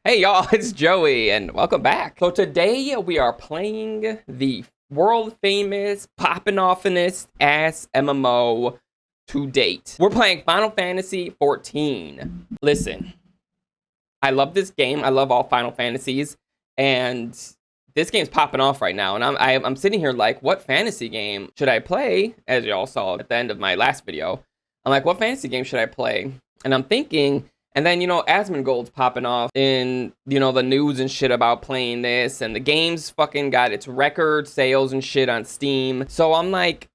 Hey y'all, it's Joey and welcome back. So today we are playing the world famous poppin' offinest ass MMO to date. We're playing Final Fantasy XIV. Listen, I love this game. I love all Final Fantasies, and this game's popping off right now. And I'm sitting here like, what fantasy game should I play? As y'all saw at the end of my last video, I'm like, what fantasy game should I play? And I'm thinking. And then, you know, Asmongold's popping off in, you know, the news and shit about playing this. And the game's fucking got its record sales and shit on Steam. So I'm like,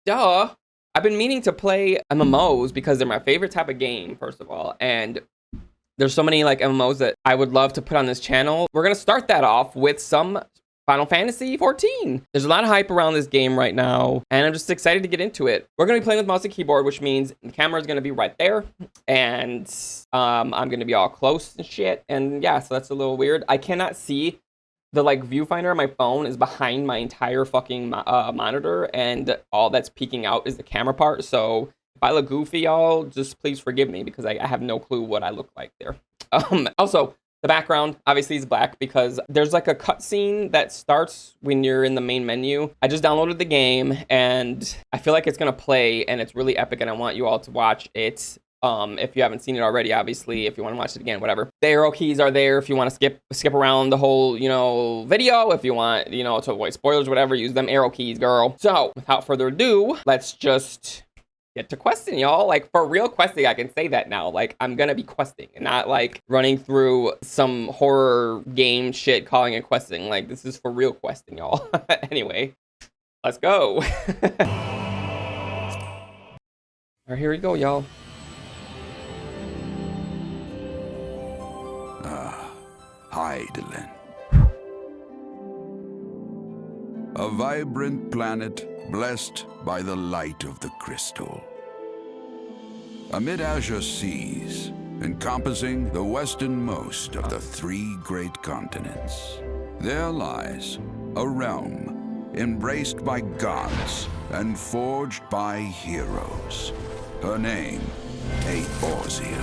duh. I've been meaning to play MMOs because they're my favorite type of game, first of all. And there's so many, like, MMOs that I would love to put on this channel. We're going to start that off with some Final Fantasy XIV. There's a lot of hype around this game right now, and I'm just excited to get into it. We're going to be playing with mouse and keyboard, which means the camera is going to be right there, and I'm going to be all close and shit, and yeah, so that's a little weird. I cannot see the, like, viewfinder on my phone is behind my entire fucking monitor, and all that's peeking out is the camera part, so if I look goofy, y'all, just please forgive me, because I have no clue what I look like there. Also, the background obviously is black because there's like a cutscene that starts when you're in the main menu. I just downloaded the game and I feel like it's gonna play and it's really epic and I want you all to watch it. If you haven't seen it already, obviously, if you want to watch it again, whatever. The arrow keys are there if you want to skip around the whole, you know, video. If you want, you know, to avoid spoilers, whatever, use them arrow keys, girl. So without further ado, let's just get to questing, y'all. Like, for real questing, I can say that now. Like, I'm gonna be questing and not like running through some horror game shit calling it questing. Like, this is for real questing, y'all. Anyway, let's go. All right, here we go, y'all. Hydaelyn. A vibrant planet blessed by the light of the crystal. Amid azure seas, encompassing the westernmost of the three great continents, there lies a realm embraced by gods and forged by heroes. Her name, Eorzea.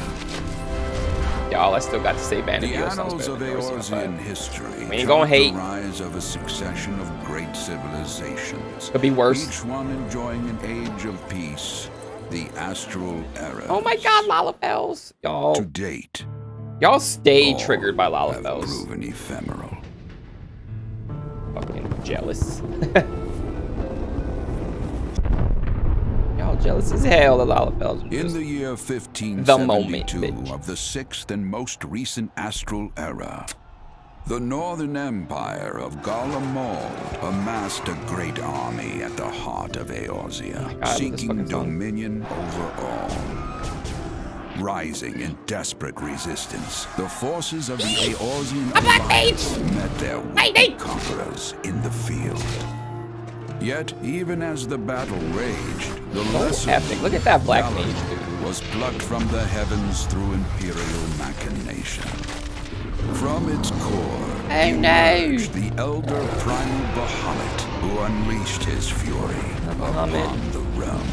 Y'all, I still got to say Vanity. The annals of Eorzean history we ain't gonna hate. The rise of a succession of great civilizations. Could be worse. Each one enjoying an age of peace, the astral era. Oh my God, Lalafells, y'all. To date, y'all stay triggered by Lalafells. Proven ephemeral. Fucking jealous. Y'all jealous as hell, the Lalafells. In the year 1572 the moment, of the sixth and most recent astral era, the Northern Empire of Garlemald amassed a great army at the heart of Eorzea, seeking dominion over all. Rising in desperate resistance, the forces of the Eorzean Alliance met their would-be conquerors in the field. Yet, even as the battle raged, the lesser epic. Look at that Black Mage, dude. Was plucked from the heavens through imperial machination. From its core, emerged the elder primal Bahamut, who unleashed his fury upon the realm.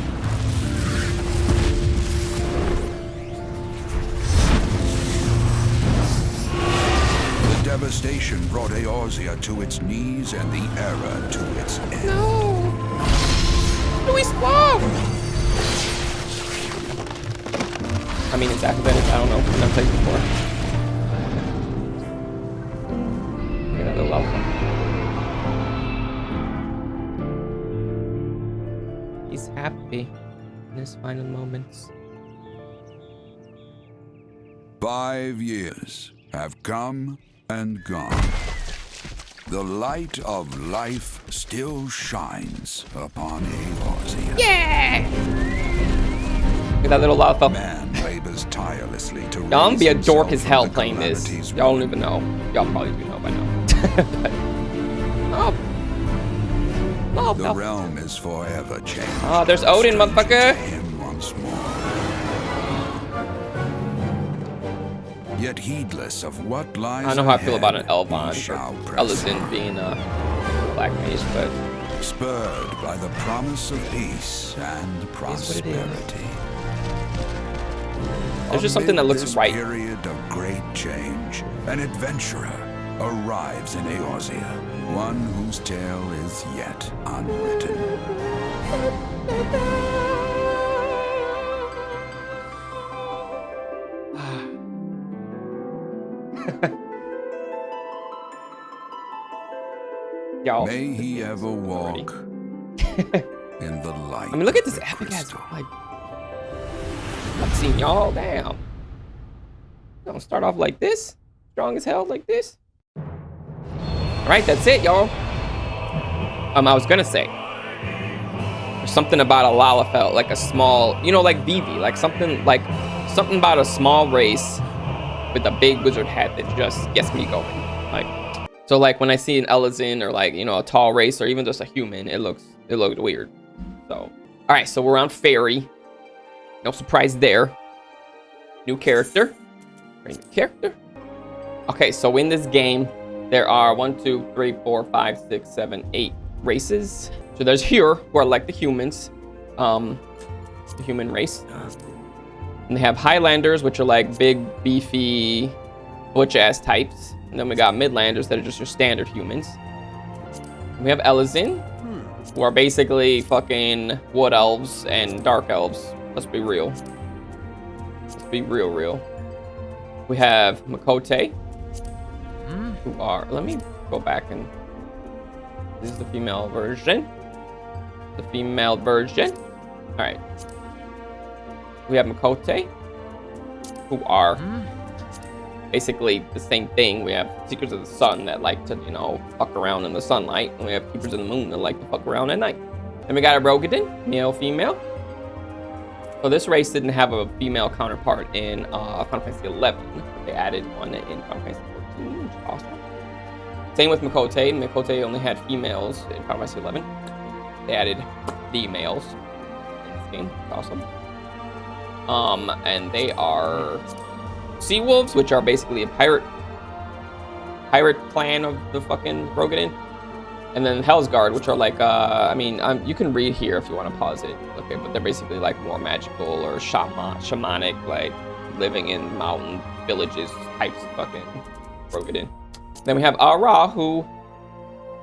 The devastation brought Eorzea to its knees and the era to its end. No! No, we spawned! I mean, it's activated. I don't know. I've never played before. Look at that little alpha. He's happy in his final moments. 5 years have come and gone. The light of life still shines upon Eorzea. Yeah! Look at that little Lalafell. Man labors tirelessly to y'all gonna be a dork as hell playing this. Y'all don't even know. Y'all probably do know by now. Oh. The realm is forever changed. Oh, there's Odin, motherfucker. Him once more. Yet heedless of what lies I don't know how I feel ahead, about an Elvon shall or press Elizin on. being a Black Mage, but spurred by the promise of peace and prosperity. There's just something that looks Amid this right. period of great change, an adventurer arrives in Eorzea, one whose tale is yet unwritten. Y'all. May he ever walk in the light. I mean, look at of this the epic ass, crystal. like, I've seen y'all, damn. Don't start off like this, strong as hell like this. All right, that's it, y'all. I was gonna say, there's something about a Lalafell, like a small, you know, like Vivi, like something about a small race with a big wizard hat that just gets me going. Like, so like when I see an Elizin or like, you know, a tall race or even just a human, it looked weird. So, all right, so we're on Fairy. No surprise there. New character. New character. Okay, so in this game, there are 1, 2, 3, 4, 5, 6, 7, 8 races. So there's here, who are like the humans, the human race. And they have Highlanders, which are like big, beefy, butch-ass types. And then we got Midlanders that are just your standard humans. And we have Elizin, who are basically fucking wood elves and dark elves. Let's be real. Let's be real. We have Makote, who are... Let me go back and... This is the female version. The female version. All right. We have Makote, who are basically the same thing. We have Seekers of the Sun that like to, you know, fuck around in the sunlight. And we have Keepers of the Moon that like to fuck around at night. Then we got a Rogadin, male, female. So this race didn't have a female counterpart in Final Fantasy XI. But they added one in Final Fantasy XIV, which is awesome. Same with Makote. Makote only had females in Final Fantasy XI. They added the males in this game. It's awesome. And they are Sea Wolves, which are basically a pirate clan of the fucking Rogadin. And then Hell's Guard, which are like, I mean, you can read here if you want to pause it. Okay, but they're basically like more magical or shamanic, like living in mountain villages types of fucking Rogadin. Then we have Ara, who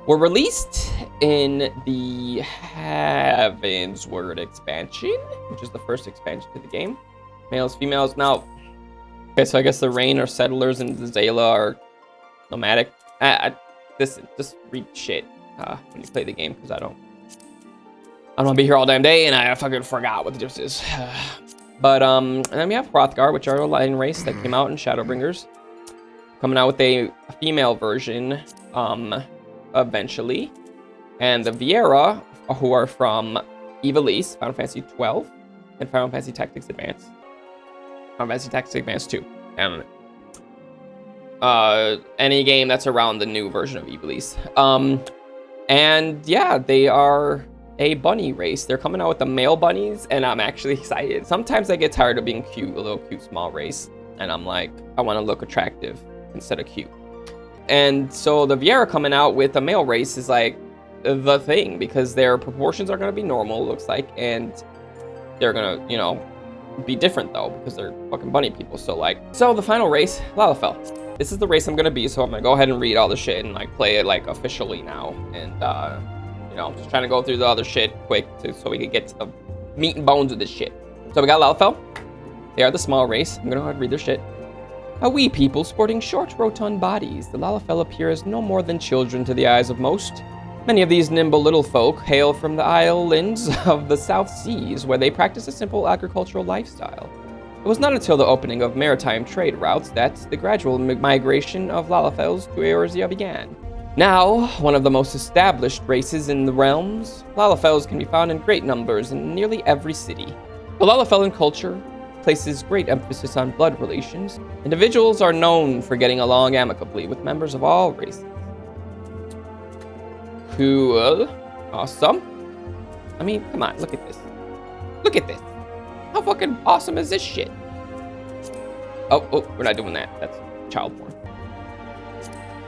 were released in the Heavensward expansion, which is the first expansion to the game. Males, females. Now, okay, so I guess the Rain or settlers and the Zayla are nomadic. Just read shit when you play the game, because I don't want to be here all damn day, and I fucking forgot what the difference is. But and then we have Hrothgar, which are a lion race that came out in Shadowbringers, coming out with a female version eventually. And the Viera, who are from Ivalice, Final Fantasy XII, and Final Fantasy Tactics Advance. Final Fantasy Tactics Advance 2. And any game that's around the new version of Ivalice. And yeah, they are a bunny race. They're coming out with the male bunnies, and I'm actually excited. Sometimes I get tired of being cute, a little cute small race, and I'm like, I want to look attractive instead of cute. And so the Viera coming out with a male race is like the thing, because their proportions are going to be normal, it looks like, and they're going to, you know, be different though, because they're fucking bunny people. So the final race, Lalafell. This is the race I'm gonna be, so I'm gonna go ahead and read all the shit and like play it like officially now. And you know, I'm just trying to go through the other shit quick so we can get to the meat and bones of this shit. So we got Lalafell. They are the small race. I'm gonna go ahead and read their shit. A wee people sporting short, rotund bodies, the Lalafell appear as no more than children to the eyes of most. Many of these nimble little folk hail from the islands of the South Seas, where they practice a simple agricultural lifestyle. It was not until the opening of maritime trade routes that the gradual migration of Lalafells to Eorzea began. Now, one of the most established races in the realms, Lalafells can be found in great numbers in nearly every city. The Lalafellan culture places great emphasis on blood relations. Individuals are known for getting along amicably with members of all races. Cool. Awesome. I mean, come on, look at this. Look at this. How fucking awesome is this shit? Oh, we're not doing that. That's child porn.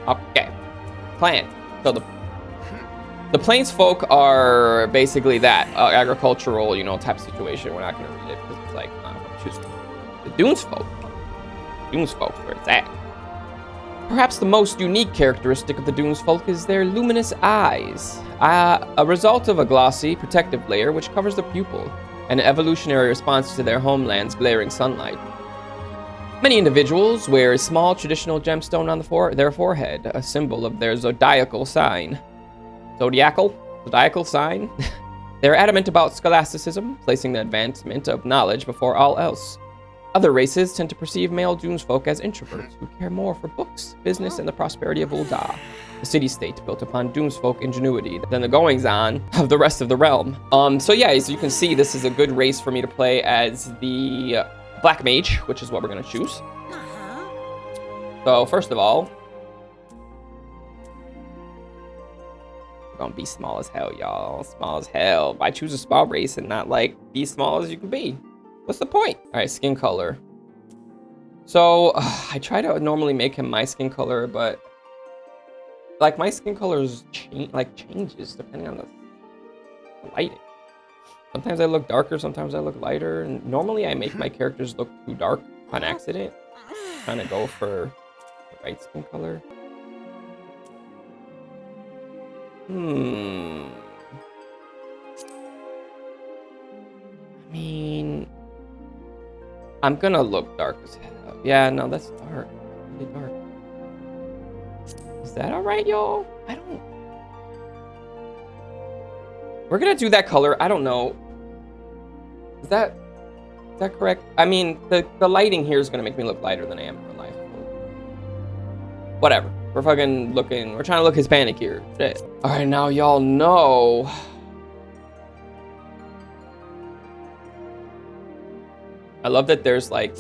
Okay. Clan. So the plains folk are basically that agricultural, you know, type of situation. We're not gonna read it because it's like, I don't know, choose The Dunesfolk. Dunesfolk, where it's at. Perhaps the most unique characteristic of the Dunesfolk is their luminous eyes, a result of a glossy, protective layer which covers the pupil, an evolutionary response to their homeland's glaring sunlight. Many individuals wear a small traditional gemstone on their forehead, a symbol of their zodiacal sign. Zodiacal sign? They're adamant about scholasticism, placing the advancement of knowledge before all else. Other races tend to perceive male Dunesfolk as introverts who care more for books, business, and the prosperity of Ul'dah, a city-state built upon Dunesfolk ingenuity than the goings-on of the rest of the realm. So yeah, as you can see, this is a good race for me to play as the Black Mage, which is what we're going to choose. So first of all, we're going to be small as hell, y'all. Small as hell. Why choose a small race and not, like, be small as you can be? What's the point? All right, skin color. So I try to normally make him my skin color, but like my skin color changes depending on the lighting. Sometimes I look darker, sometimes I look lighter, and normally I make my characters look too dark on accident. Trying to go for the right skin color. I mean, I'm gonna look dark as hell. Yeah, no, that's dark. Really dark. Is that alright, y'all? I don't... We're gonna do that color. I don't know. Is that correct? I mean, the lighting here is gonna make me look lighter than I am in real life. Whatever. We're fucking looking... We're trying to look Hispanic here. Shit. Alright, now y'all know... I love that there's like,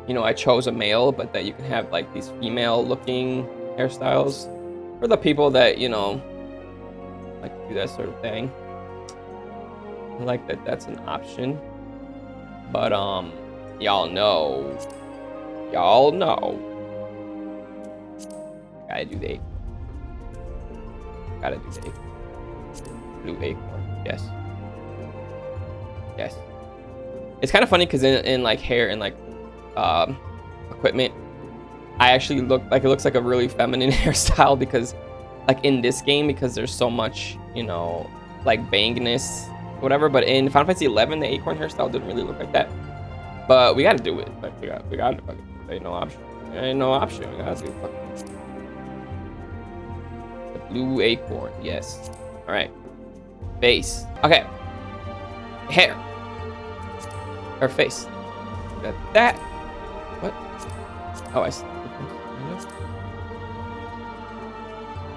you know, I chose a male, but that you can have like these female looking hairstyles for the people that, you know, like to do that sort of thing. I like that that's an option. But y'all know. Gotta do the blue acorn. Yes. It's kind of funny because in like hair and like equipment, I actually look like it looks like a really feminine hairstyle because like in this game, because there's so much, you know, like bangness, whatever. But in Final Fantasy XI, the acorn hairstyle didn't really look like that. But we got to do it. Like we got to fucking. There ain't no option. We got to do fucking the blue acorn. Yes. All right. Face. Okay. Hair. Her face. Got that. What? Oh, I see.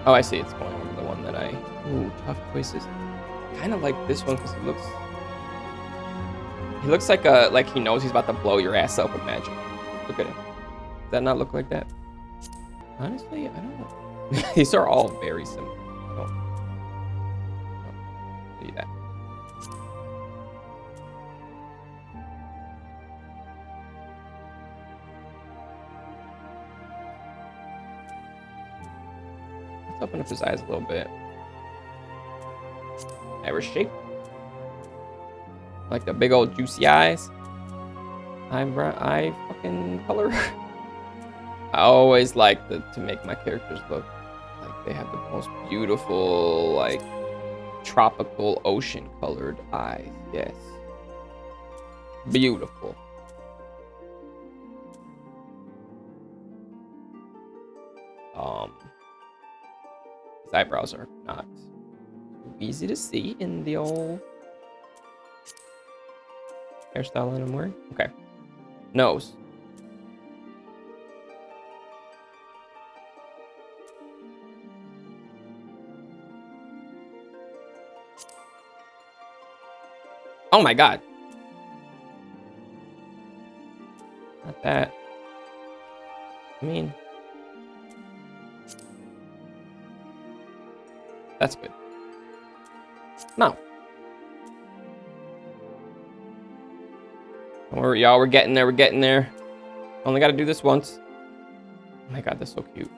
Oh, I see. It's going over the one that I... Ooh, tough choices. Kind of like this one because he looks like he knows he's about to blow your ass up with magic. Look at him. Does that not look like that? Honestly, I don't know. These are all very similar. Oh. See that. Open up his eyes a little bit. Irish shape. Like the big old juicy eyes. Eye fucking color. I always like to make my characters look like they have the most beautiful, like tropical ocean colored eyes. Yes. Beautiful. His eyebrows are not easy to see in the old hairstyle that I'm wearing. Okay. Nose. Oh my god. Not that. I mean... That's good. No. Don't worry, y'all. We're getting there. Only got to do this once. Oh my god, that's so cute.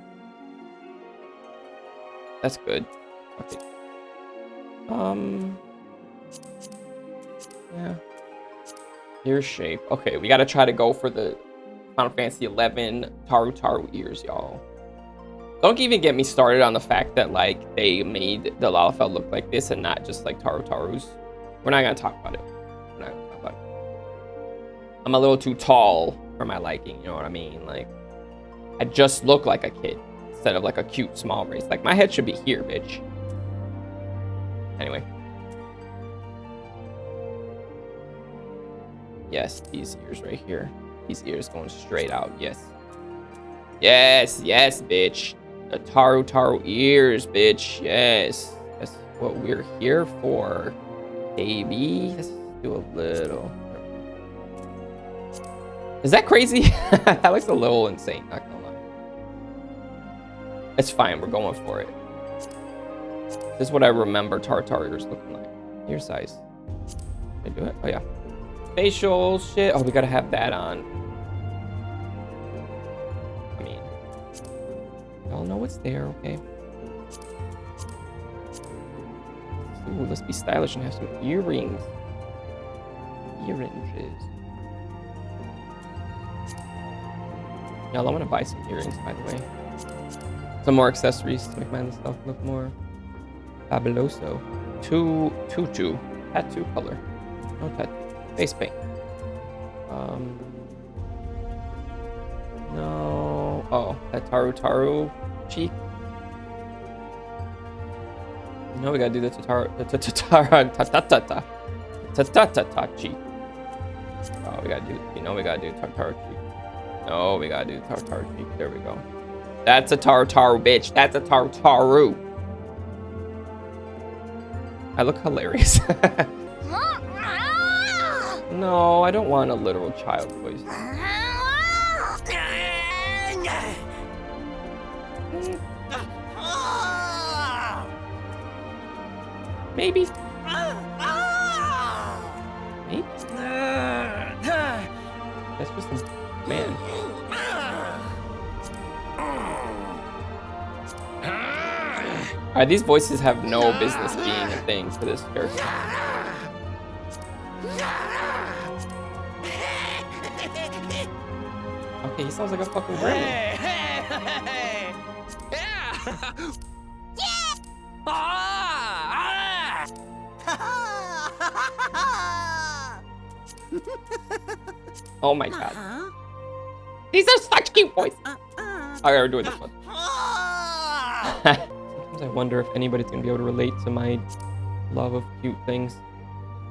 That's good. Okay. Yeah. Ear shape. Okay, we gotta try to go for the Final Fantasy XI Taru ears, y'all. Don't even get me started on the fact that, like, they made the Lalafell look like this and not just like Tarus. We're not gonna talk about it. We're not gonna talk about it. I'm a little too tall for my liking, you know what I mean? Like, I just look like a kid instead of like a cute small race. Like, my head should be here, bitch. Anyway. Yes, these ears right here. These ears going straight out. Yes. Yes, yes, bitch. The Taru ears, bitch. Yes. That's what we're here for, baby. Let's do a little. Is that crazy? That looks a little insane, not gonna lie. It's fine, we're going for it. This is what I remember Taru ears looking like. Ear size. Can I do it? Oh, yeah. Facial shit. Oh, we gotta have that on. I mean, y'all know what's there, okay? Ooh, let's be stylish and have some earrings. Earrings. Y'all, I want to buy some earrings, by the way. Some more accessories to make myself look more fabuloso. Tutu. Tattoo color. No tattoo. Face paint. No. Oh, that Taru cheek. You know we gotta do the Tatara cheek. Oh, we gotta do. You know we gotta do Taru cheek. No, we gotta do Taru cheek. There we go. That's a Taru, bitch. That's a Taru. I look hilarious. No, I don't want a literal child voice. Maybe. Maybe. That's just a man. Alright, these voices have no business being a thing for this character. Okay, he sounds like a fucking gremlin. Oh my god. These are such cute voices. I gotta do this one. Sometimes I wonder if anybody's gonna be able to relate to my love of cute things.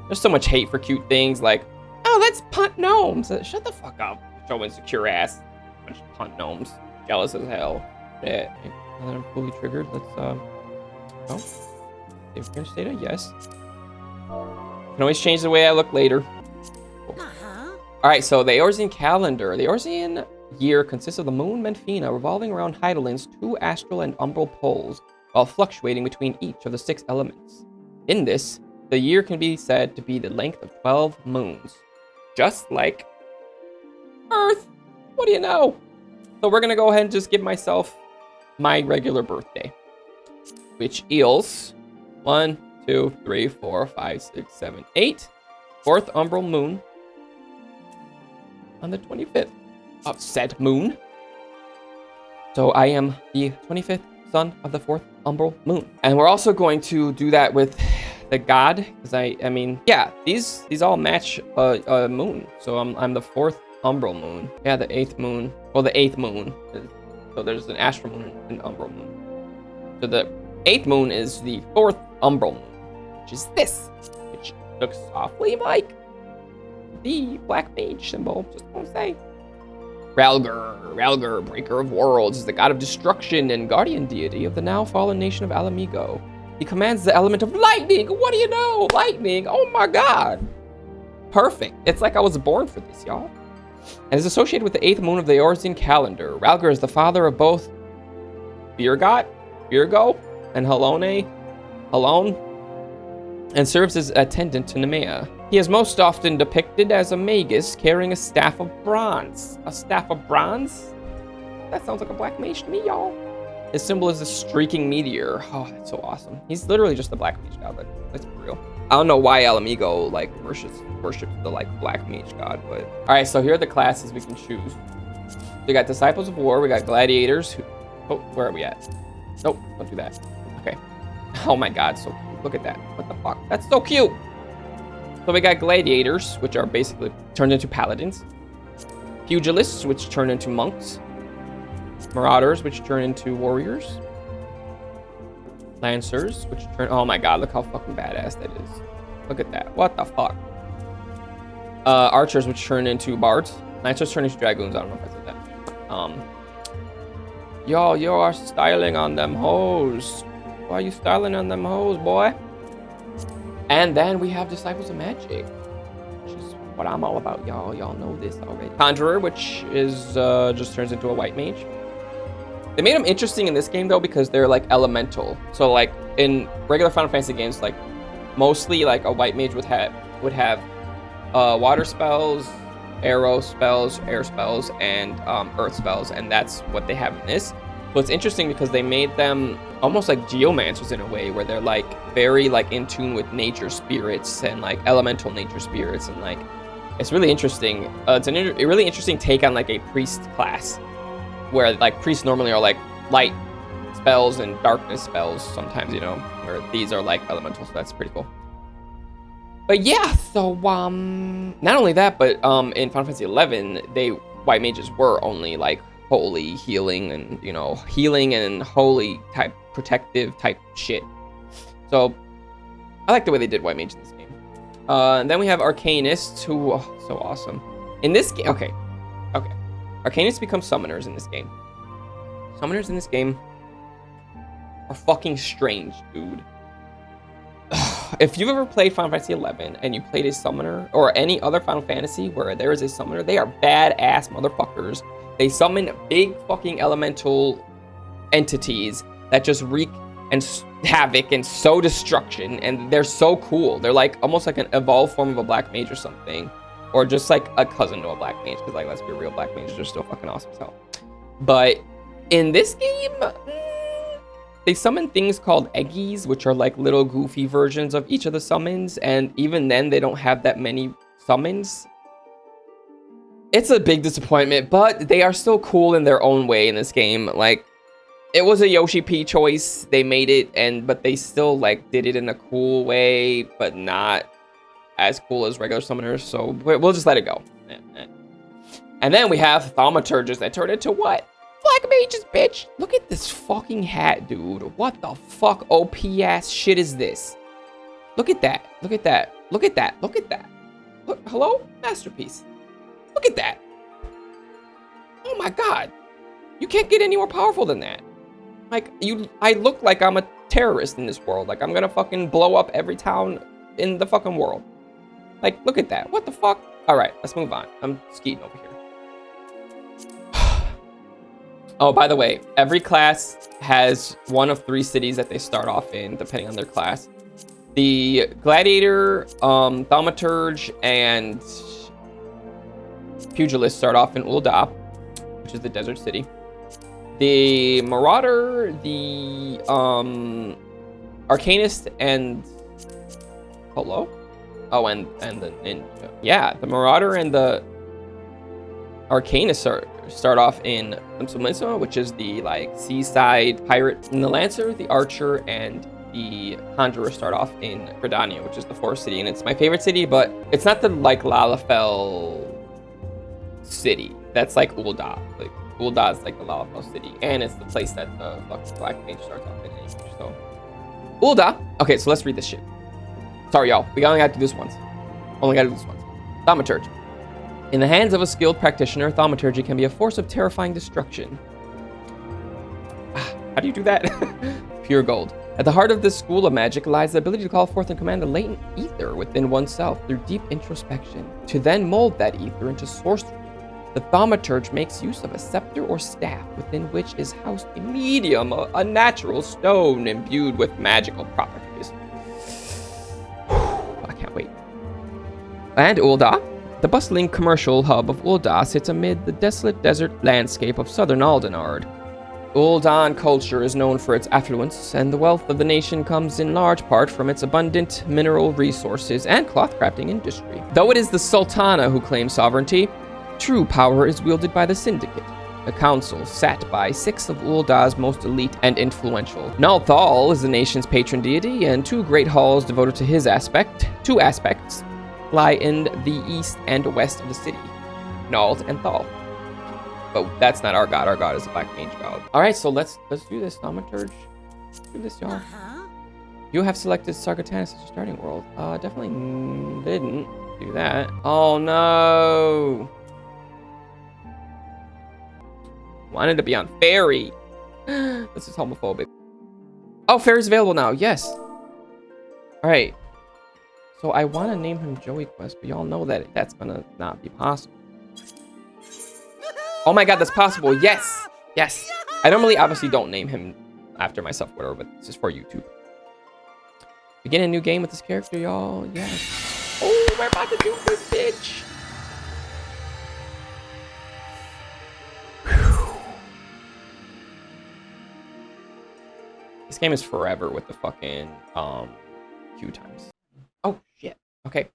There's so much hate for cute things, like, oh, let's punt gnomes. Shut the fuck up. Show insecure ass. Bunch of punt gnomes. Jealous as hell. Yeah. Now that I'm fully triggered, let's oh. Save current state, yes. Can always change the way I look later. Cool. Alright, so the Eorzean calendar. The Eorzean year consists of the moon Menfina revolving around Hydalin's 2 astral and umbral poles, while fluctuating between each of the 6 elements. In this, the year can be said to be the length of 12 moons. Just like Earth. What do you know? So we're gonna go ahead and just give myself my regular birthday, which eels 1, 2, 3, 4, 5, 6, 7, 8. 4th umbral moon on the 25th of said moon. So I am the 25th son of the 4th umbral moon. And we're also going to do that with the god, because I mean, yeah, these all match a moon. So I'm the 4th umbral moon. Yeah, the 8th moon. Well, the 8th moon. So there's an astral moon and umbral moon. So the 8th moon is the 4th umbral moon, which is this, which looks awfully like the Black Mage symbol, just gonna say. Ralger, breaker of worlds, is the god of destruction and guardian deity of the now fallen nation of Alamigo. He commands the element of lightning. What do you know? Lightning. Oh my god. Perfect. It's like I was born for this, y'all. And is associated with the 8th moon of the Eorzean calendar. Ralger is the father of both Virgo, and Halone, and serves as attendant to Nemea. He is most often depicted as a magus carrying a staff of bronze. A staff of bronze? That sounds like a black mage to me, y'all. His symbol is a streaking meteor. Oh, that's so awesome. He's literally just the Black Mage god. Let's be real. I don't know why Alamigo like worships the like Black Mage god, but all right. So here are the classes we can choose. We got Disciples of War. We got Gladiators. Oh, where are we at? Nope, don't do that. Okay. Oh my God, so cute. Look at that. What the fuck? That's so cute. So we got Gladiators, which are basically turned into Paladins. Pugilists, which turn into Monks. Marauders, which turn into Warriors. Lancers, which turn... Oh my God, look how fucking badass that is. Look at that. What the fuck? Archers, which turn into Bards. Lancers turn into Dragoons. I don't know if I said that. Yo, you are styling on them hoes. Why are you styling on them hoes, boy? And then we have Disciples of Magic, which is what I'm all about, y'all. Y'all know this already. Conjurer, which is just turns into a white mage. They made them interesting in this game though because they're like elemental. So like in regular Final Fantasy games, like mostly like a white mage would have water spells, arrow spells, air spells, and earth spells, and that's what they have in this. So it's interesting because they made them almost like geomancers in a way, where they're like very like in tune with nature spirits and like elemental nature spirits, and like it's really interesting. It's a really interesting take on like a priest class, where like priests normally are like light spells and darkness spells sometimes, you know, where these are like elemental. So that's pretty cool. But yeah, so not only that, but in Final Fantasy XI, white mages were only like holy healing and, you know, healing and holy type protective type shit. So I like the way they did white mage in this game. And then we have arcanists, who so awesome in this game. Okay, arcanists become summoners in this game. Summoners in this game are fucking strange, dude. If you've ever played Final Fantasy XI and you played a summoner, or any other Final Fantasy where there is a summoner, they are badass motherfuckers. They summon big fucking elemental entities that just wreak and havoc and sow destruction, and they're so cool. They're like almost like an evolved form of a black mage or something, or just like a cousin to a black mage, because like, let's be real, black mages are still fucking awesome as hell. But in this game, they summon things called eggies, which are like little goofy versions of each of the summons, and even then they don't have that many summons. It's a big disappointment, but they are still cool in their own way in this game. Like, it was a Yoshi P choice. They made it, but they still like did it in a cool way, but not as cool as regular summoners. So we'll just let it go. And then we have thaumaturges that turn into what? Black mages, bitch. Look at this fucking hat, dude. What the fuck OP ass shit is this? Look at that. Look at that. Look at that. Look at that. Look, hello? Masterpiece. Look at that. Oh my God. You can't get any more powerful than that. Like, I look like I'm a terrorist in this world. Like, I'm gonna fucking blow up every town in the fucking world. Like, look at that. What the fuck? All right, let's move on. I'm skeeting over here. Oh, by the way, every class has one of 3 cities that they start off in, depending on their class. The Gladiator, Thaumaturge, and Pugilist start off in Ul'dah, which is the desert city. The Marauder, the Arcanist, and hello? Oh, and the Ninja. Yeah, the Marauder and the Arcanist start off in Limsa, which is the like seaside pirate. And the Lancer, the Archer, and the Conjurer start off in Gridania, which is the forest city, and it's my favorite city, but it's not the like Lalafell city. That's like Ul'dah. Like Ul'dah is like the Lalafell city, and it's the place that the fucking Black Mage starts off in anyway. So Ul'dah. Okay, so let's read this shit. Sorry, y'all. We only got to do this once. Only got to do this once. Thaumaturge. In the hands of a skilled practitioner, thaumaturgy can be a force of terrifying destruction. How do you do that? Pure gold. At the heart of this school of magic lies the ability to call forth and command the latent ether within oneself through deep introspection, to then mold that ether into sorcery. The thaumaturge makes use of a scepter or staff within which is housed a medium, a natural stone imbued with magical properties. I can't wait. And Ul'dah. The bustling commercial hub of Ul'dah sits amid the desolate desert landscape of southern Aldenard. Uldan culture is known for its affluence, and the wealth of the nation comes in large part from its abundant mineral resources and cloth crafting industry. Though it is the Sultana who claims sovereignty, true power is wielded by the Syndicate, a council sat by 6 of Ulda's most elite and influential. Nalthal is the nation's patron deity, and 2 great halls devoted to his two aspects, lie in the east and west of the city, Nald and Thal. But that's not our god. Our god is the Black Mage god. All right, so let's do this, Thaumaturge. Let's do this, y'all. You have selected Sargatanas as your starting world. Definitely didn't do that. Oh no. Wanted to be on Fairy. This is homophobic. Oh, Fairy's available now. Yes. All right. So I want to name him Joey Quest, but y'all know that that's gonna not be possible. Oh my god, that's possible. Yes. Yes. I normally obviously don't name him after myself, whatever, but this is for YouTube. Begin a new game with this character, y'all. Yes. Oh, we're about to do this, bitch. Whew. This game is forever with the fucking queue times. Oh shit. Okay. All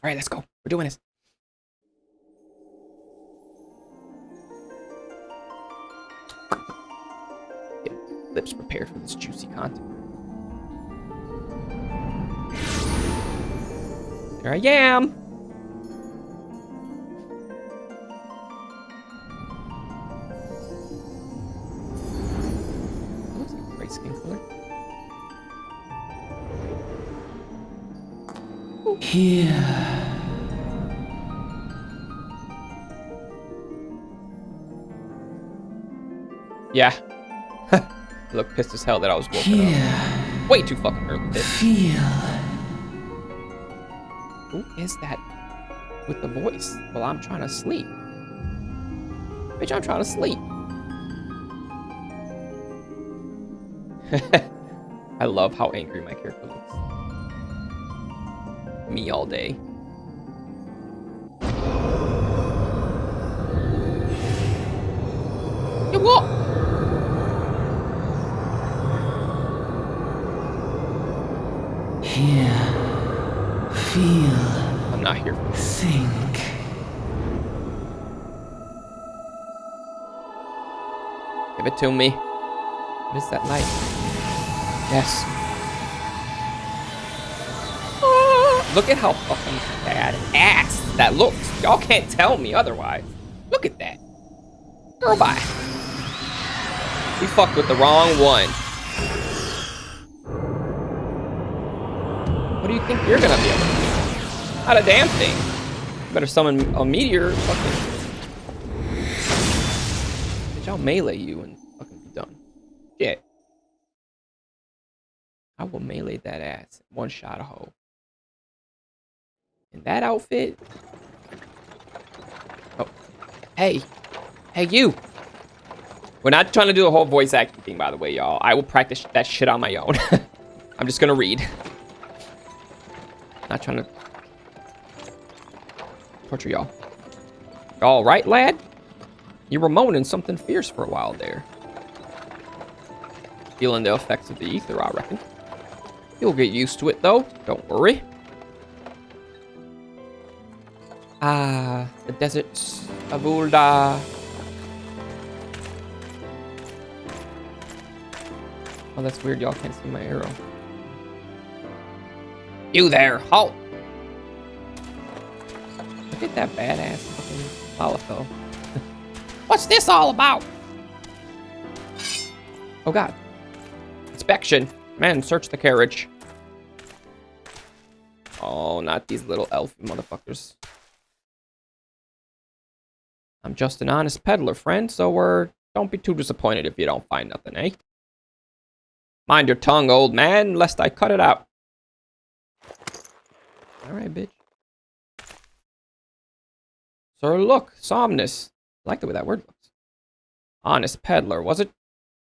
right, let's go. We're doing this. Lips prepared for this juicy content. There I am. That looks like a great skin color. Ooh. Here. Yeah. Look pissed as hell that I was woken up. Way too fucking early. Feel. Who is that with the voice? Well, I'm trying to sleep. Bitch, I'm trying to sleep. I love how angry my character looks. Me all day. Yo, what? Here, feel. I'm not here for this. Think. Give it to me. What is that light? Yes. Look at how fucking bad ass that looks. Y'all can't tell me otherwise. Look at that. Girl, bye. We fucked with the wrong one. What do you think you're gonna be able to do? Not a damn thing. You better summon a meteor. Fucking. Bitch, I'll melee you and fucking be done. Shit. I will melee that ass. One shot a hole. In that outfit. Oh. Hey. Hey, you. We're not trying to do the whole voice acting thing, by the way, y'all. I will practice that shit on my own. I'm just gonna read. Not trying to torture y'all. All right, lad? You were moaning something fierce for a while there. Feeling the effects of the ether, I reckon. You'll get used to it, though. Don't worry. Ah, the deserts of Ulda. Oh, that's weird. Y'all can't see my arrow. You there, halt! Look at that badass fucking Lalafell. What's this all about? Oh god. Inspection. Man, search the carriage. Oh, not these little elf motherfuckers. I'm just an honest peddler, friend, so don't be too disappointed if you don't find nothing, eh? Mind your tongue, old man, lest I cut it out. Alright, bitch. Sir, look, Somnus. I like the way that word looks. Honest peddler, was it?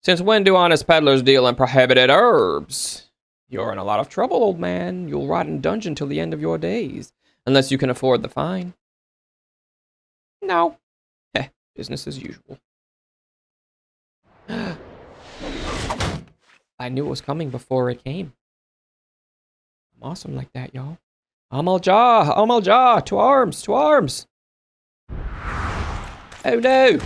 Since when do honest peddlers deal in prohibited herbs? You're in a lot of trouble, old man. You'll rot in dungeon till the end of your days. Unless you can afford the fine. No. Business as usual. I knew it was coming before it came. I'm awesome like that, y'all. Amalja, to arms, to arms. Oh no.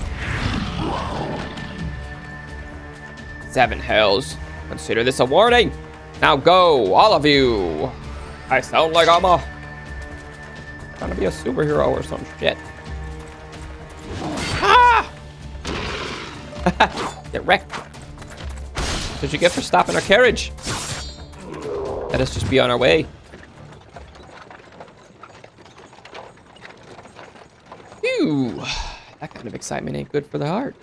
7 hells. Consider this a warning. Now go, all of you. I sound like I'm trying to be a superhero or some shit. Ah! Get wrecked. What did you get for stopping our carriage? Let us just be on our way. Phew. That kind of excitement ain't good for the heart.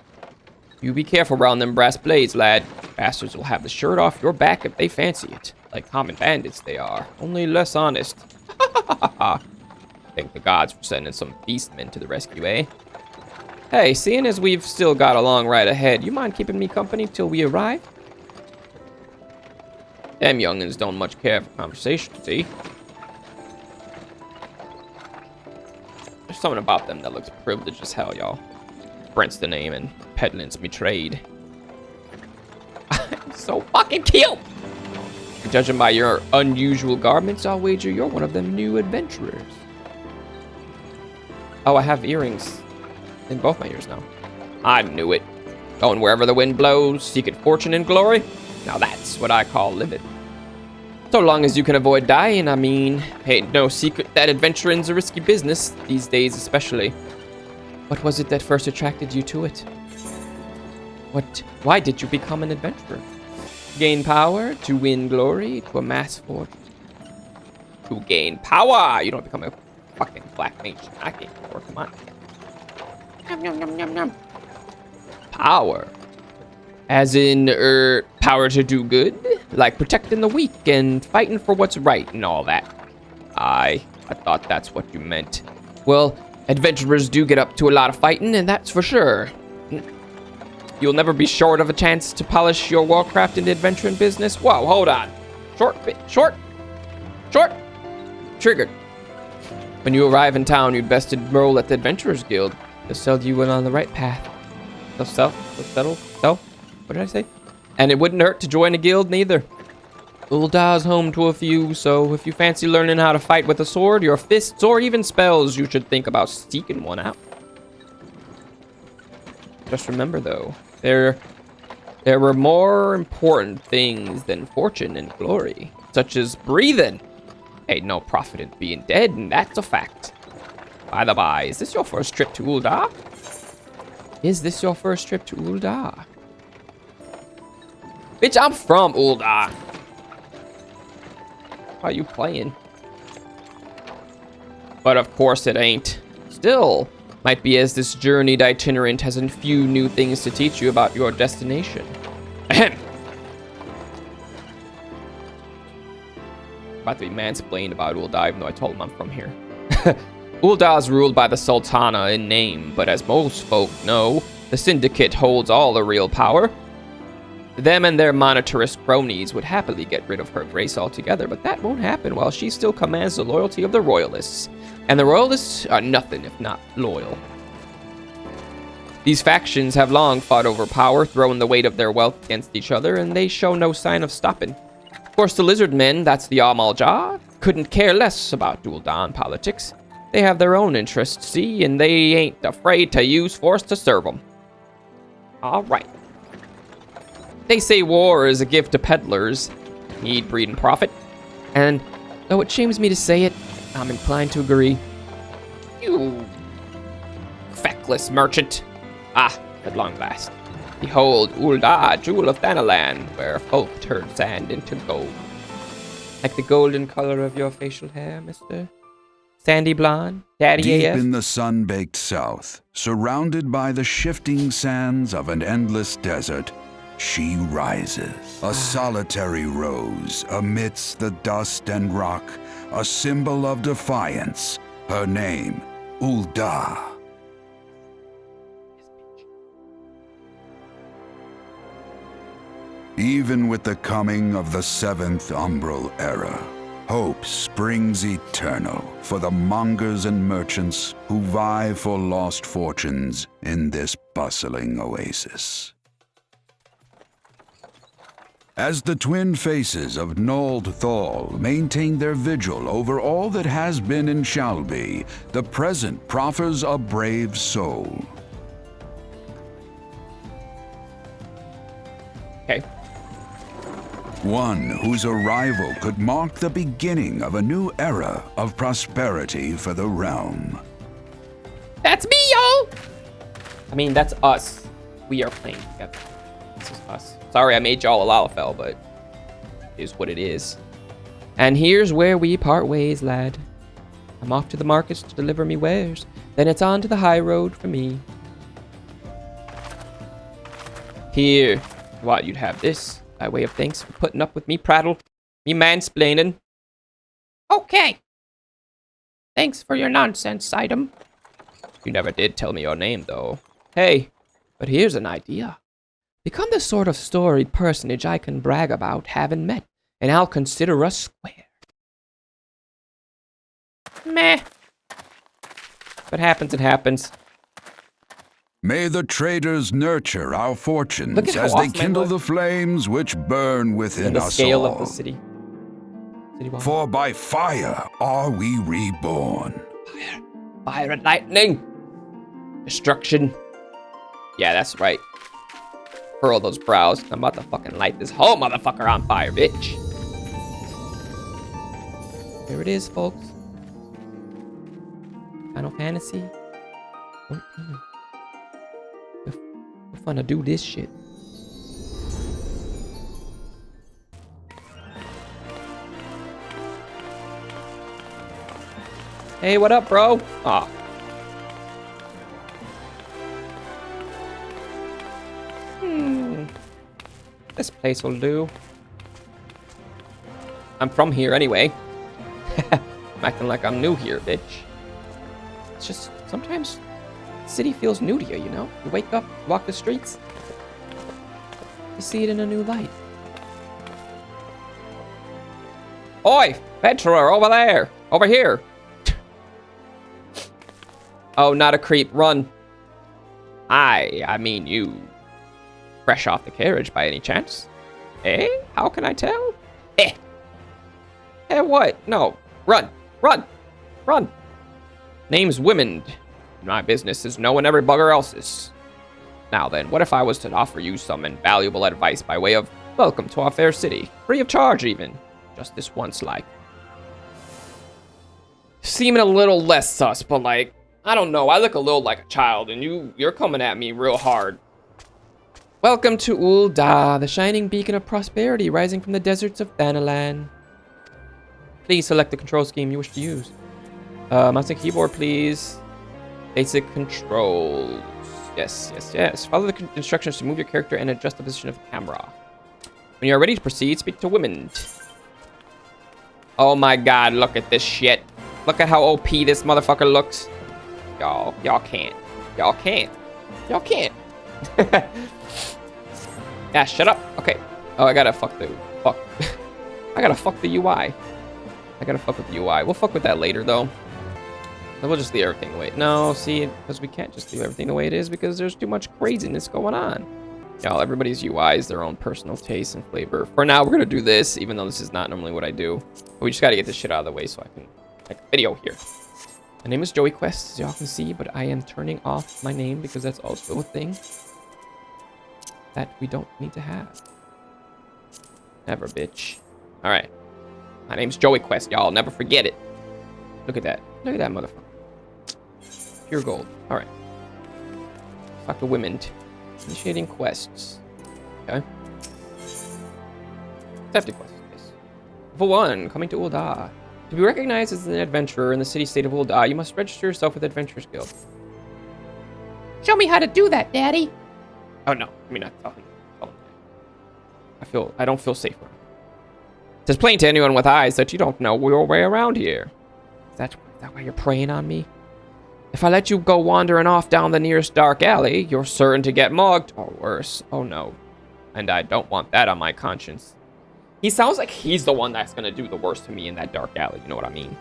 You be careful around them brass blades, lad. Bastards will have the shirt off your back if they fancy it. Like common bandits they are, only less honest. Thank the gods for sending some beastmen to the rescue, eh? Hey, seeing as we've still got a long ride ahead, you mind keeping me company till we arrive? Them youngins don't much care for conversation, see? There's something about them that looks privileged as hell, y'all. Brent's the name and peddling's me trade. So fucking cute! Judging by your unusual garments, I'll wager you're one of them new adventurers. Oh, I have earrings in both my ears now. I knew it. Going wherever the wind blows, seeking fortune and glory. Now that's what I call living. So long as you can avoid dying, I mean, ain't no secret that adventuring's a risky business, these days especially. What was it that first attracted you to it? Why did you become an adventurer? Gain power, to win glory, to amass fortune. To gain power! You don't become a fucking black mage. I can't work, come on. Yum, yum, yum, yum, yum. Power. As in, power to do good? Like protecting the weak and fighting for what's right and all that. I thought that's what you meant. Well, adventurers do get up to a lot of fighting, and that's for sure. You'll never be short of a chance to polish your warcraft in the adventuring business. Whoa, hold on. Short. Triggered. When you arrive in town, you'd best enroll at the Adventurers Guild. They'll sell you in on the right path. They'll settle. What did I say? And it wouldn't hurt to join a guild, neither. Ul'dah's home to a few, so if you fancy learning how to fight with a sword, your fists, or even spells, you should think about seeking one out. Just remember, though, there were more important things than fortune and glory, such as breathing. Ain't no profit in being dead, and that's a fact. By the by, is this your first trip to Ul'dah? Bitch, I'm from Ul'dah. Why are you playing? But of course it ain't. Still, might be as this journeyed itinerant has a few new things to teach you about your destination. Ahem. About to be mansplained about Ul'dah, even though I told him I'm from here. Ul'dah is ruled by the Sultana in name, but as most folk know, the Syndicate holds all the real power. Them and their monetarist cronies would happily get rid of her grace altogether, but that won't happen while she still commands the loyalty of the Royalists. And the Royalists are nothing if not loyal. These factions have long fought over power, throwing the weight of their wealth against each other, and they show no sign of stopping. Of course, the Lizard Men, that's the Amalja, couldn't care less about Ul'dah politics. They have their own interests, see, and they ain't afraid to use force to serve them. All right. They say war is a gift to peddlers. Need, breed, and profit. And though it shames me to say it, I'm inclined to agree. You feckless merchant. Ah, at long last. Behold, Ul'dah, jewel of Thanalan, where folk turn sand into gold. Like the golden color of your facial hair, Mr. Sandy Blonde, Daddy Deep AF. in the sun-baked south, surrounded by the shifting sands of an endless desert, she rises. A solitary rose amidst the dust and rock, a symbol of defiance. Her name, Ul'dah. Even with the coming of the 7th Umbral Era, hope springs eternal for the mongers and merchants who vie for lost fortunes in this bustling oasis. As the twin faces of Nold Thal maintain their vigil over all that has been and shall be, the present proffers a brave soul. Okay. One whose arrival could mark the beginning of a new era of prosperity for the realm. That's me, y'all! I mean, that's us. We are playing together. This is us. Sorry I made y'all a Lalafell, but it is what it is. And here's where we part ways, lad. I'm off to the markets to deliver me wares. Then it's on to the high road for me. Here. What, you'd have this by way of thanks for putting up with me prattle, me mansplaining. Okay. Thanks for your nonsense item. You never did tell me your name, though. Hey, but here's an idea. Become the sort of storied personage I can brag about having met, and I'll consider us square. Meh. What happens, it happens. May the traders nurture our fortunes Look at how as they awesome I kindle look. the flames which burn within The us scale all. of the city. Wall. For by fire are we reborn. Fire and lightning. Destruction. Yeah, that's right. Furl those brows. I'm about to fucking light this whole motherfucker on fire, bitch. Here it is, folks. Final Fantasy 14. We're gonna do this shit. Hey, what up, bro? Aw. This place will do. I'm from here anyway. I'm acting like I'm new here, bitch. It's just, sometimes the city feels new to you, you know? You wake up, walk the streets, you see it in a new light. Oi! Venturer, over there! Over here! Oh, not a creep, run. I mean you. Fresh off the carriage by any chance? Eh? How can I tell? Eh. Eh, what? No. Run. Run. Run. Name's Women. My business is knowing every bugger else's. Now then, what if I was to offer you some invaluable advice by way of welcome to our fair city? Free of charge, even. Just this once, like. Seeming a little less sus, but like, I don't know. I look a little like a child, and you're coming at me real hard. Welcome to Ul'dah, the shining beacon of prosperity rising from the deserts of Thanalan. Please select the control scheme you wish to use. Mouse and keyboard, please. Basic controls. Yes, yes, yes. Follow the instructions to move your character and adjust the position of the camera. When you are ready to proceed, speak to Women. Oh my god, look at this shit. Look at how OP this motherfucker looks. Y'all can't. Y'all can't. Y'all can't. Yeah, shut up. Okay. Oh, I gotta fuck the... Fuck. I gotta fuck the UI. I gotta fuck with the UI. We'll fuck with that later, though. Then we'll just leave everything the way... No, see, because we can't just leave everything the way it is because there's too much craziness going on. Y'all, everybody's UI is their own personal taste and flavor. For now, we're gonna do this, even though this is not normally what I do. But we just gotta get this shit out of the way so I can make a video here. My name is Joey Quest, as y'all can see, but I am turning off my name because that's also a thing that we don't need to have. Never, bitch. Alright. My name's Joey Quest, y'all. Never forget it. Look at that. Look at that motherfucker. Pure gold. Alright. Talk to Women. Initiating quests. Okay. Safety quests. Yes. Level 1. Coming to Ul'dah. To be recognized as an adventurer in the city-state of Ul'dah, you must register yourself with Adventurers Guild. Show me how to do that, Daddy! Oh, no. I mean, not tell him that. I don't feel safe. It says plain to anyone with eyes that you don't know your way around here. Is that why you're preying on me? If I let you go wandering off down the nearest dark alley, you're certain to get mugged, or worse. Oh, no. And I don't want that on my conscience. He sounds like he's the one that's going to do the worst to me in that dark alley. You know what I mean?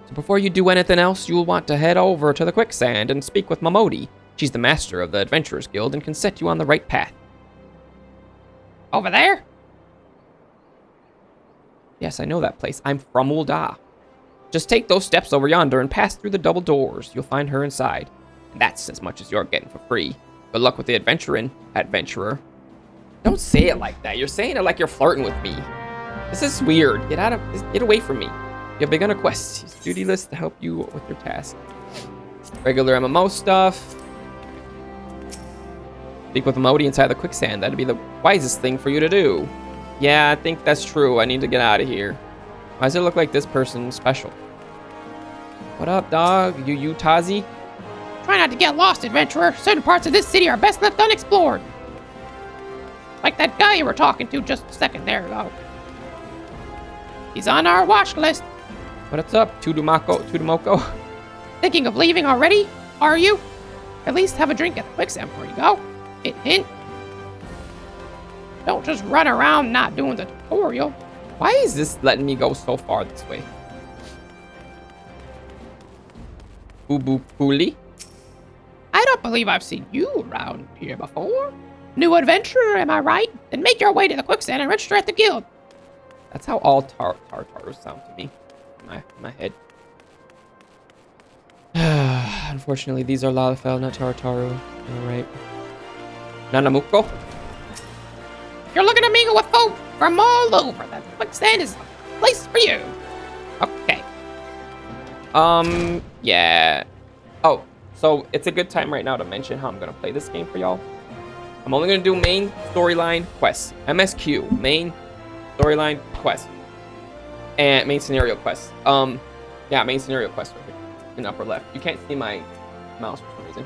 So before you do anything else, you'll want to head over to the quicksand and speak with Momodi. She's the master of the Adventurers Guild and can set you on the right path. Over there? Yes, I know that place. I'm from Ul'dah. Just take those steps over yonder and pass through the double doors. You'll find her inside. And that's as much as you're getting for free. Good luck with the adventurer. Don't say it like that. You're saying it like you're flirting with me. This is weird. Get away from me. You have begun a quest. Use duty list to help you with your task. Regular MMO stuff. Speak with Modi inside the quicksand. That'd be the wisest thing for you to do. Yeah, I think that's true. I need to get out of here. Why does it look like this person's special? What up, dog? You Tazi? Try not to get lost, adventurer. Certain parts of this city are best left unexplored. Like that guy you were talking to just a second there ago. He's on our watch list. What's up, Tudumoko? Thinking of leaving already? Are you? At least have a drink at the quicksand before you go. Hint. Don't just run around not doing the tutorial. Why is this letting me go so far this way? Boo Puli? I don't believe I've seen you around here before. New adventurer, am I right? Then make your way to the quicksand and register at the guild. That's how all Tartarus sound to me. In my head. Unfortunately, these are Lalafell, not Tartaru. Alright. Nanamuko? If you're looking to mingle with folk from all over, the quicksand is the place for you. Okay. Yeah. Oh, so it's a good time right now to mention how I'm gonna play this game for y'all. I'm only gonna do main storyline quests. MSQ, main storyline quest. And main scenario quest. Yeah, main scenario quest right here in the upper left. You can't see my mouse for some reason.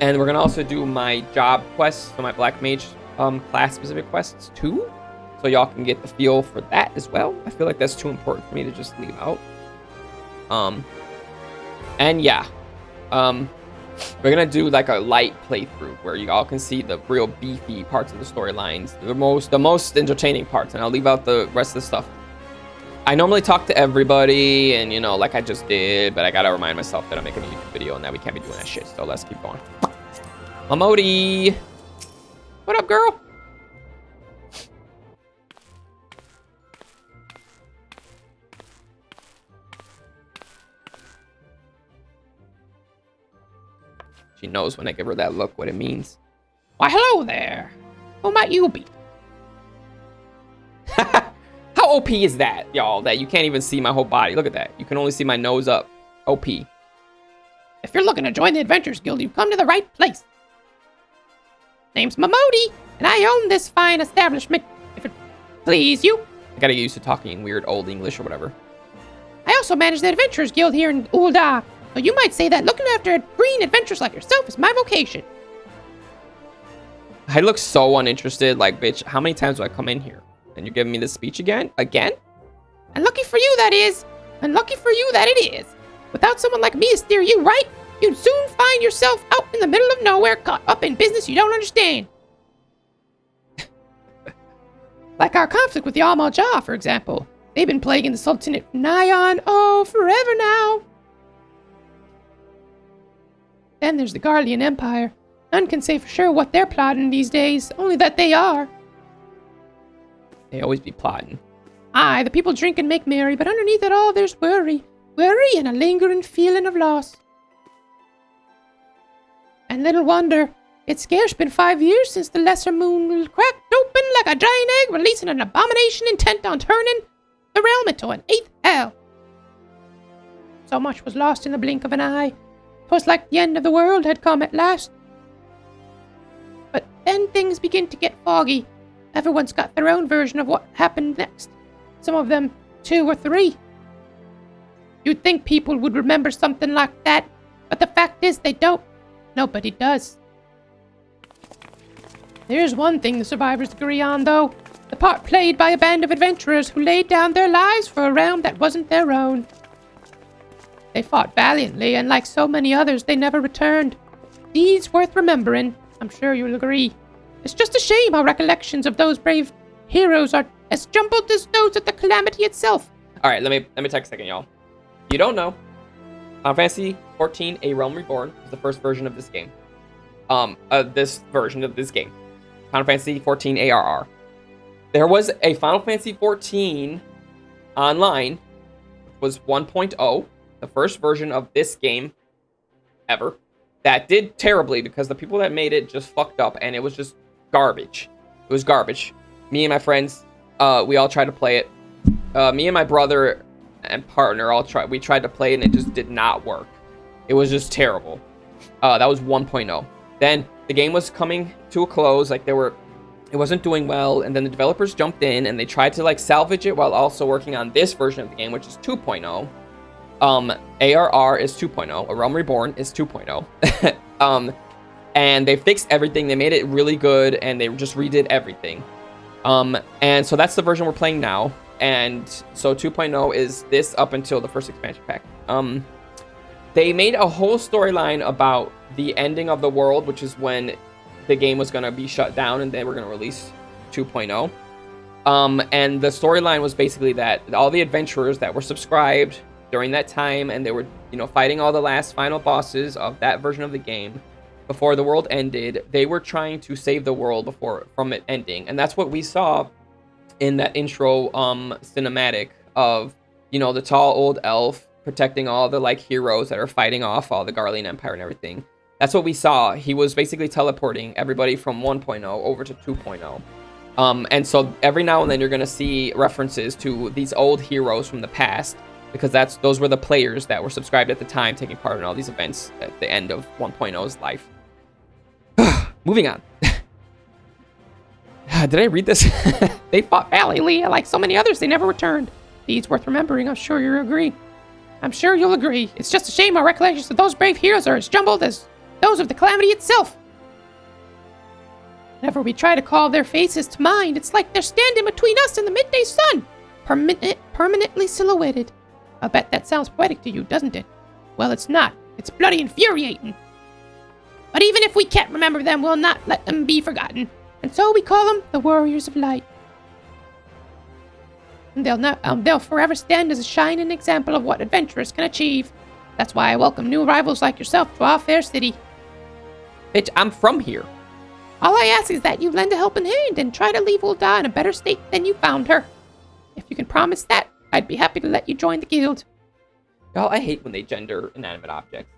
And we're gonna also do my job quests, so my Black Mage class specific quests too. So y'all can get the feel for that as well. I feel like that's too important for me to just leave out. And yeah. We're gonna do like a light playthrough where you all can see the real beefy parts of the storylines, the most entertaining parts, and I'll leave out the rest of the stuff. I normally talk to everybody, and you know, like I just did, but I gotta remind myself that I'm making a YouTube video and that we can't be doing that shit. So let's keep going. Mamodi, what up, girl? She knows when I give her that look what it means. Why, hello there. Who might you be? How OP is that, y'all? That you can't even see my whole body. Look at that. You can only see my nose up. OP. If you're looking to join the Adventurers Guild, you've come to the right place. Name's Mamodi, and I own this fine establishment, if it please you. I gotta get used to talking in weird old English or whatever. I also manage the Adventurers Guild here in Ul'dah. So you might say that looking after green adventurers like yourself is my vocation. I look so uninterested. Like, bitch, how many times do I come in here? And you're giving me this speech again? Again? And lucky for you that is. And lucky for you that it is. Without someone like me to steer you right, you'd soon find yourself out in the middle of nowhere caught up in business you don't understand. Like our conflict with the Al-Majah, for example. They've been plaguing the Sultanate nigh on, forever now. Then there's the Garlean Empire. None can say for sure what they're plotting these days, only that they are. They always be plotting. Aye, the people drink and make merry, but underneath it all there's worry. Worry and a lingering feeling of loss. And little wonder, it's scarce been 5 years since the lesser moon cracked open like a giant egg, releasing an abomination intent on turning the realm into an eighth hell. So much was lost in the blink of an eye. 'Twas like the end of the world had come at last. But then things begin to get foggy. Everyone's got their own version of what happened next. Some of them 2 or 3. You'd think people would remember something like that, but the fact is they don't. Nobody does. There's one thing the survivors agree on, though. The part played by a band of adventurers who laid down their lives for a realm that wasn't their own. They fought valiantly, and like so many others, they never returned. Deeds worth remembering, I'm sure you'll agree. It's just a shame how recollections of those brave heroes are as jumbled as those of the calamity itself. All right, let me take a second, y'all. You don't know, Final Fantasy XIV: A Realm Reborn is the first version of this game. This version of this game. Final Fantasy 14 ARR. There was a Final Fantasy 14 online, was 1.0, the first version of this game ever, that did terribly because the people that made it just fucked up and it was just garbage. It was garbage. Me and my friends, we all tried to play it. Me and my brother and partner we tried to play it and it just did not work. It was just terrible. That was 1.0. Then the game was coming to a close, like it wasn't doing well, and then the developers jumped in and they tried to like salvage it while also working on this version of the game, which is 2.0. ARR is 2.0. A Realm Reborn is 2.0. And they fixed everything. They made it really good, and they just redid everything. And so that's the version we're playing now. And so 2.0 is this up until the first expansion pack. They made a whole storyline about the ending of the world, which is when the game was going to be shut down and they were going to release 2.0. And the storyline was basically that all the adventurers that were subscribed during that time, and they were, fighting all the last final bosses of that version of the game before the world ended, they were trying to save the world from it ending. And that's what we saw in that intro cinematic of, the tall old elf protecting all the heroes that are fighting off all the Garlean Empire and everything. That's what we saw. He was basically teleporting everybody from 1.0 over to 2.0. And so every now and then you're going to see references to these old heroes from the past, because those were the players that were subscribed at the time, taking part in all these events at the end of 1.0's life. Moving on. Did I read this? They fought valiantly, like so many others. They never returned. Deeds worth remembering. I'm sure you'll agree. It's just a shame our recollections of those brave heroes are as jumbled as those of the calamity itself. Whenever we try to call their faces to mind, it's like they're standing between us and the midday sun, permanently silhouetted. I'll bet that sounds poetic to you, doesn't it? Well, it's not. It's bloody infuriating. But even if we can't remember them, we'll not let them be forgotten. And so we call them the Warriors of Light. And they'll forever stand as a shining example of what adventurers can achieve. That's why I welcome new arrivals like yourself to our fair city. Bitch, I'm from here. All I ask is that you lend a helping hand and try to leave Ul'dah in a better state than you found her. If you can promise that, I'd be happy to let you join the guild. Y'all, I hate when they gender inanimate objects.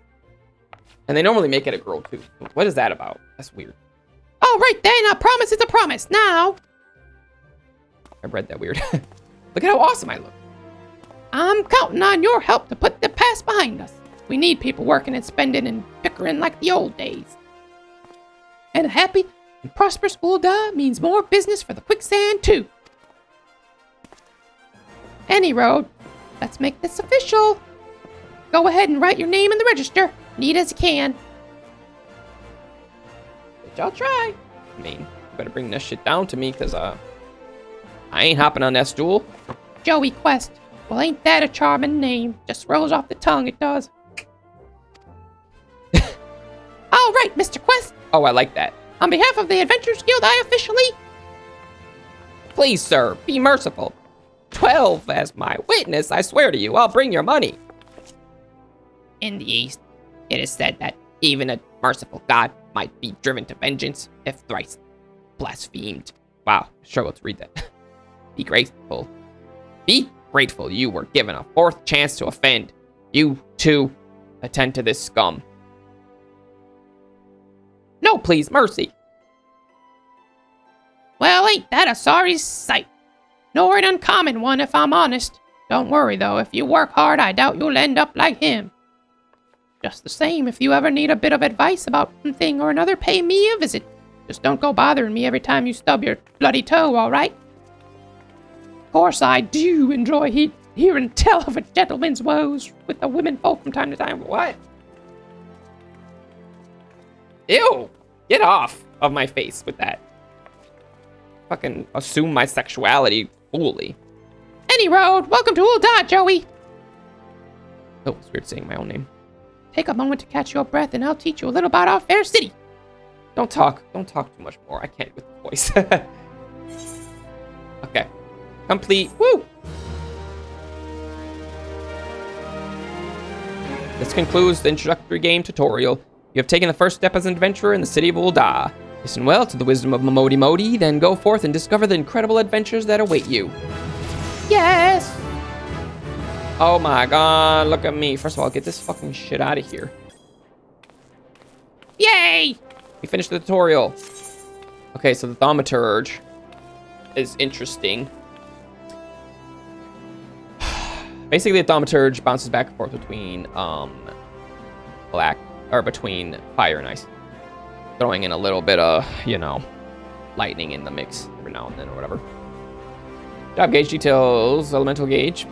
And they normally make it a girl, too. What is that about? That's weird. All right, then. A promise is a promise. Now. I read that weird. Look at how awesome I look. I'm counting on your help to put the past behind us. We need people working and spending and bickering like the old days. And a happy and prosperous Ul'dah means more business for the quicksand, too. Any road. Let's make this official. Go ahead and write your name in the register. Neat as you can. Which I'll try. I mean, you better bring this shit down to me, because, I ain't hopping on that stool. Joey Quest. Well, ain't that a charming name? Just rolls off the tongue, it does. All right, Mr. Quest. Oh, I like that. On behalf of the Adventurers Guild, I officially... Please, sir, be merciful. 12 as my witness, I swear to you, I'll bring your money. In the East, it is said that even a merciful god might be driven to vengeance if thrice blasphemed. Wow, I struggle to read that. Be grateful. Be grateful you were given a fourth chance to offend. You, too, attend to this scum. No, please, mercy. Well, ain't that a sorry sight? Nor an uncommon one, if I'm honest. Don't worry, though. If you work hard, I doubt you'll end up like him. Just the same, if you ever need a bit of advice about one thing or another, pay me a visit. Just don't go bothering me every time you stub your bloody toe, all right? Of course, I do enjoy hearing tell of a gentleman's woes with the women folk from time to time. What? Ew! Get off of my face with that. Fucking assume my sexuality fully. Any road, welcome to Ul'dah, Joey. Oh, it's weird saying my own name. Take a moment to catch your breath, and I'll teach you a little about our fair city. Don't talk too much more. I can't with the voice. Okay. Complete. Woo! This concludes the introductory game tutorial. You have taken the first step as an adventurer in the city of Ul'dah. Listen well to the wisdom of Momodi Modi, then go forth and discover the incredible adventures that await you. Yes! Oh my god, look at me. First of all, get this fucking shit out of here. Yay! We finished the tutorial. Okay, so the thaumaturge is interesting. Basically, the thaumaturge bounces back and forth between between fire and ice, throwing in a little bit of, you know, lightning in the mix every now and then or whatever. Job gauge details elemental gauge.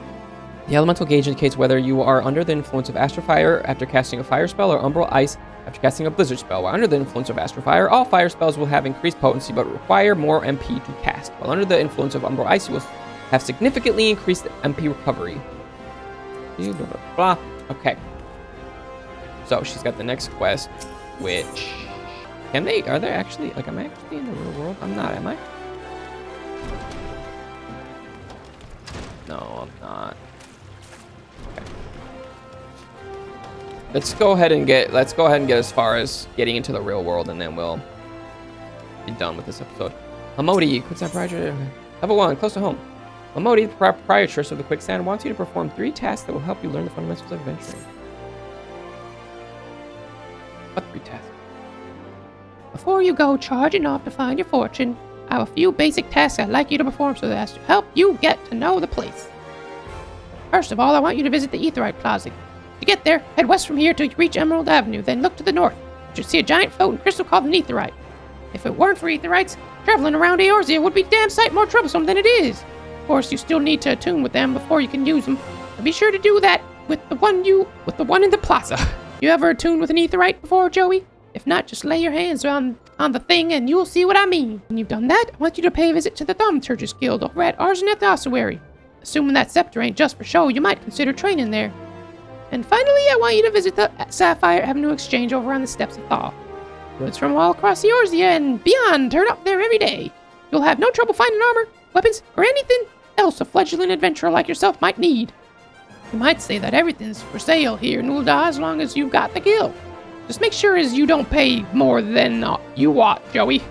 The elemental gauge indicates whether you are under the influence of astral fire after casting a fire spell or umbral ice after casting a blizzard spell. While under the influence of astral fire, all fire spells will have increased potency but require more MP to cast. While under the influence of umbral ice, you will have significantly increased MP recovery. Blah, blah, blah. Okay. So she's got the next quest, which are they actually, like, am I actually in the real world? I'm not, am I? No, I'm not. Okay. Let's go ahead and get as far as getting into the real world, and then we'll be done with this episode. Amodi, quicksand proprietor, level 1, close to home. Amodi, the proprietress of the quicksand, wants you to perform 3 tasks that will help you learn the fundamentals of adventuring. What 3 tasks? Before you go charging off to find your fortune, I have a few basic tasks I'd like you to perform so as to help you get to know the place. First of all, I want you to visit the Aetheryte Plaza. To get there, head west from here to reach Emerald Avenue, then look to the north. You should see a giant floating crystal called an Aetheryte. If it weren't for Aetherites, traveling around Eorzea would be a damn sight more troublesome than it is. Of course, you still need to attune with them before you can use them. But be sure to do that with the one in the plaza. You ever attuned with an Aetherite before, Joey? If not, just lay your hands on the thing and you'll see what I mean. When you've done that, I want you to pay a visit to the Thaumaturge's Guild over at Arzeneth Ossuary. Assuming that scepter ain't just for show, you might consider training there. And finally, I want you to visit the Sapphire Avenue Exchange over on the steps of Thaw. Goods from all across Eorzea and beyond turn up there every day. You'll have no trouble finding armor, weapons, or anything else a fledgling adventurer like yourself might need. You might say that everything's for sale here in Ul'dah as long as you've got the guild. Just make sure as you don't pay more than you ought, Joey.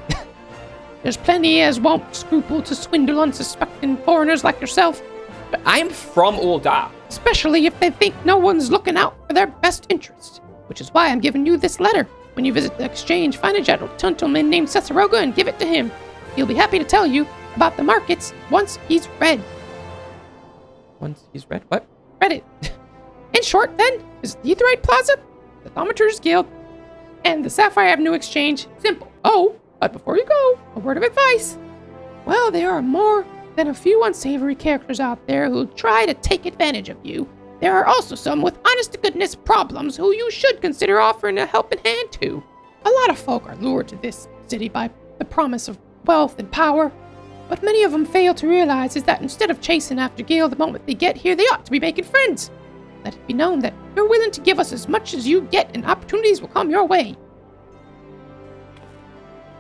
There's plenty as won't scruple to swindle unsuspecting foreigners like yourself. But I'm from Ul'dah. Especially if they think no one's looking out for their best interests. Which is why I'm giving you this letter. When you visit the exchange, find a gentleman named Cesaroga and give it to him. He'll be happy to tell you about the markets once he's read. Once he's read? What? Read it. In short, then, is the Aetheryte Plaza, the Thaumaturge's Guild, and the Sapphire Avenue Exchange simple. Oh, but before you go, a word of advice. Well, there are more than a few unsavory characters out there who'll try to take advantage of you. There are also some with honest-to-goodness problems who you should consider offering a helping hand to. A lot of folk are lured to this city by the promise of wealth and power. What many of them fail to realize is that instead of chasing after Gale the moment they get here, they ought to be making friends. Let it be known that you're willing to give us as much as you get and opportunities will come your way.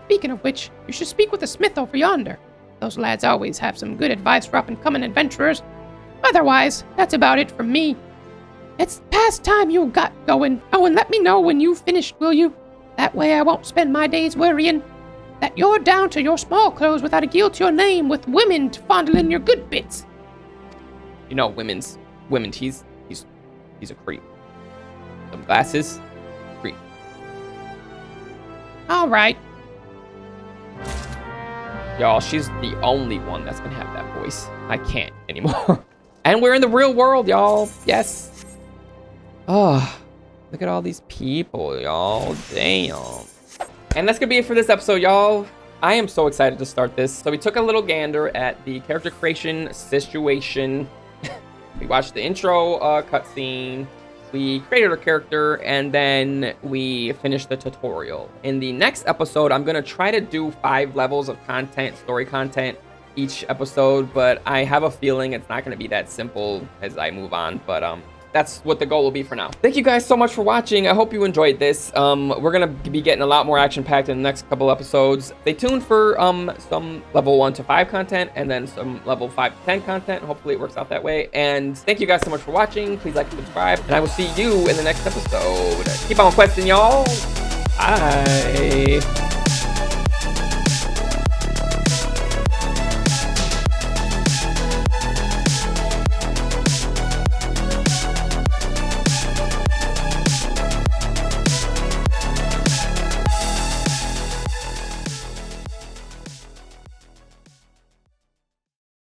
Speaking of which, you should speak with the smith over yonder. Those lads always have some good advice for up-and-coming adventurers. Otherwise, that's about it from me. It's past time you got going. Oh, and let me know when you've finished, will you? That way I won't spend my days worrying that you're down to your small clothes without a guild to your name with women fondling your good bits. You know, women, he's a creep. Some glasses, creep. All right. Y'all, she's the only one that's gonna have that voice. I can't anymore. And we're in the real world, y'all. Yes. Oh, look at all these people, y'all. Damn. And that's gonna be it for this episode, y'all. I am so excited to start this. So we took a little gander at the character creation situation. We watched the intro cutscene. We created our character, and then we finished the tutorial. In the next episode, I'm gonna try to do 5 levels of content, story content, each episode, but I have a feeling it's not gonna be that simple as I move on, but that's what the goal will be for now. Thank you guys so much for watching. I hope you enjoyed this. We're gonna be getting a lot more action-packed in the next couple episodes. Stay tuned for some level 1 to 5 content, and then some level 5 to 10 content. Hopefully it works out that way. And thank you guys so much for watching. Please like and subscribe, and I will see you in the next episode. Keep on questing, y'all. Bye.